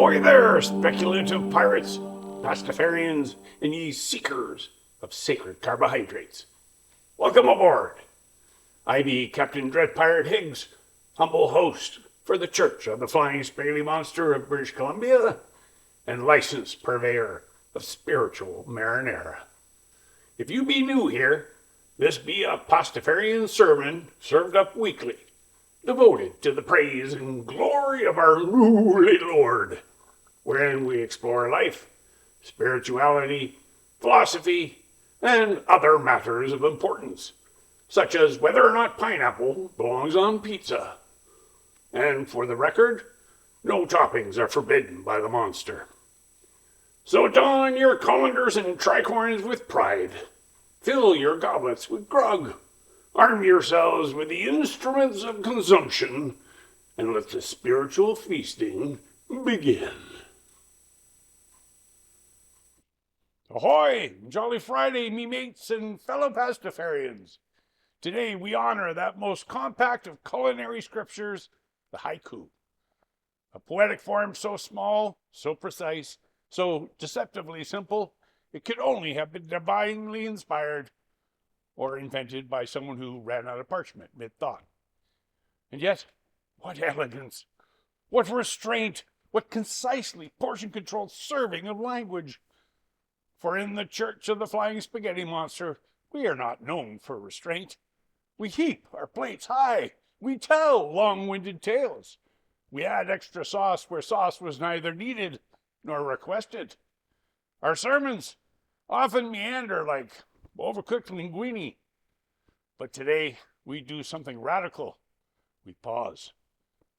Ahoy there, speculative pirates, Pastafarians, and ye seekers of sacred carbohydrates. Welcome aboard. I be Captain Dread Pirate Higgs, humble host for the Church of the Flying Spaghetti Monster of British Columbia, and licensed purveyor of spiritual marinara. If you be new here, this be a Pastafarian sermon served up weekly, devoted to the praise and glory of our noodly Lord, wherein we explore life, spirituality, philosophy, and other matters of importance, such as whether or not pineapple belongs on pizza. And for the record, no toppings are forbidden by the monster. So don your colanders and tricorns with pride. Fill your goblets with grog. Arm yourselves with the instruments of consumption, and let the spiritual feasting begin. Ahoy! Jolly Friday, me mates and fellow Pastafarians. Today we honor that most compact of culinary scriptures, the haiku. A poetic form so small, so precise, so deceptively simple, it could only have been divinely inspired or invented by someone who ran out of parchment mid-thought. And yet, what elegance, what restraint, what concisely portion-controlled serving of language. For in the Church of the Flying Spaghetti Monster, we are not known for restraint. We heap our plates high. We tell long-winded tales. We add extra sauce where sauce was neither needed nor requested. Our sermons often meander like overcooked linguine. But today, we do something radical. We pause.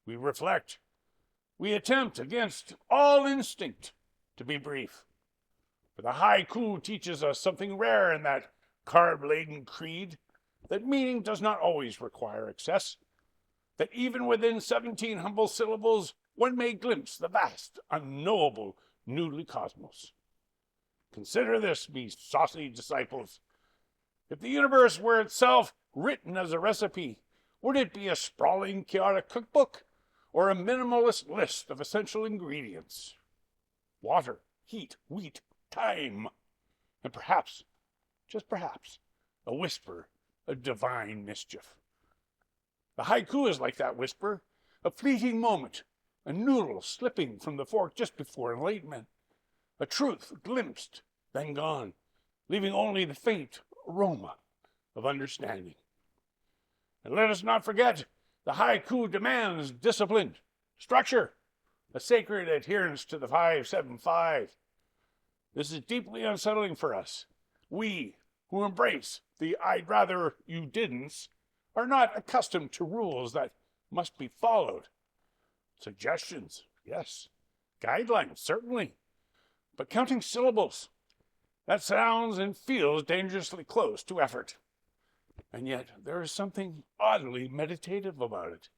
We reflect. We attempt against all instinct to be brief. For the haiku teaches us something rare in that carb-laden creed, that meaning does not always require excess, that even within 17 humble syllables, one may glimpse the vast, unknowable noodly cosmos. Consider this, me saucy disciples. If the universe were itself written as a recipe, would it be a sprawling, chaotic cookbook or a minimalist list of essential ingredients? Water, heat, wheat, time, and perhaps, just perhaps, a whisper of divine mischief. The haiku is like that whisper, a fleeting moment, a noodle slipping from the fork just before enlightenment, a truth glimpsed, then gone, leaving only the faint aroma of understanding. And let us not forget, the haiku demands discipline, structure, a sacred adherence to the 5-7-5. This is deeply unsettling for us. We, who embrace the I'd rather you didn'ts, are not accustomed to rules that must be followed. Suggestions, yes. Guidelines, certainly. But counting syllables, that sounds and feels dangerously close to effort. And yet there is something oddly meditative about it.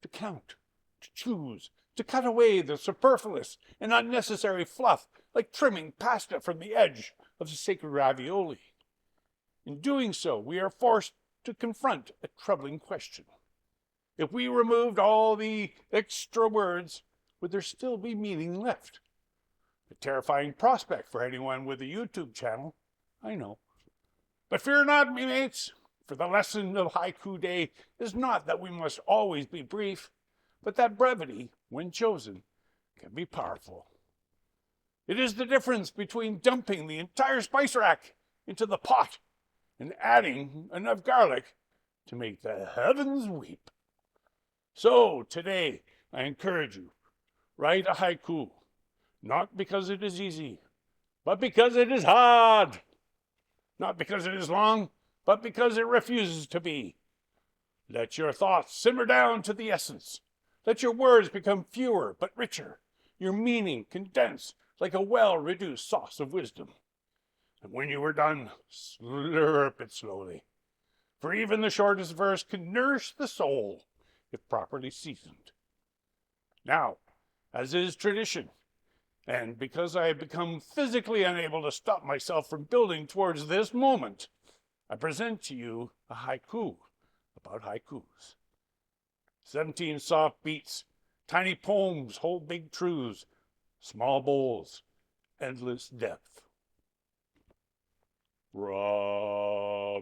To count, to choose, to cut away the superfluous and unnecessary fluff, like trimming pasta from the edge of the sacred ravioli. In doing so, we are forced to confront a troubling question. If we removed all the extra words, would there still be meaning left? A terrifying prospect for anyone with a YouTube channel, I know. But fear not, me mates, for the lesson of Haiku Day is not that we must always be brief, but that brevity, when chosen, can be powerful. It is the difference between dumping the entire spice rack into the pot and adding enough garlic to make the heavens weep. So today, I encourage you, write a haiku, not because it is easy, but because it is hard. Not because it is long, but because it refuses to be. Let your thoughts simmer down to the essence. Let your words become fewer but richer, your meaning condense like a well-reduced sauce of wisdom. And when you are done, slurp it slowly. For even the shortest verse can nourish the soul if properly seasoned. Now, as is tradition, and because I have become physically unable to stop myself from building towards this moment, I present to you a haiku about haikus. 17 soft beats, tiny poems hold big truths, Small bowls, endless depth. Ramen.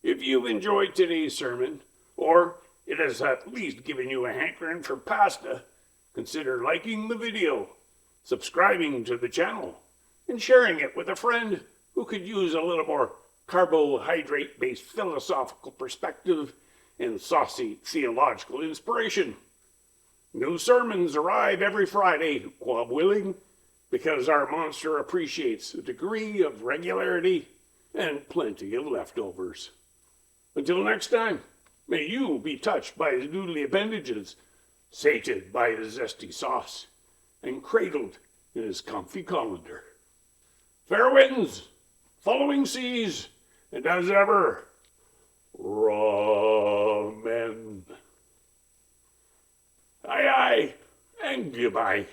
If you've enjoyed today's sermon, or it has at least given you a hankering for pasta, consider liking the video, subscribing to the channel, and sharing it with a friend who could use a little more carbohydrate-based philosophical perspective and saucy theological inspiration. New sermons arrive every Friday, God willing, because our monster appreciates a degree of regularity and plenty of leftovers. Until next time, may you be touched by his noodly appendages, sated by his zesty sauce, and cradled in his comfy colander. Fair winds, following seas, and as ever, ramen. Aye, aye, and goodbye.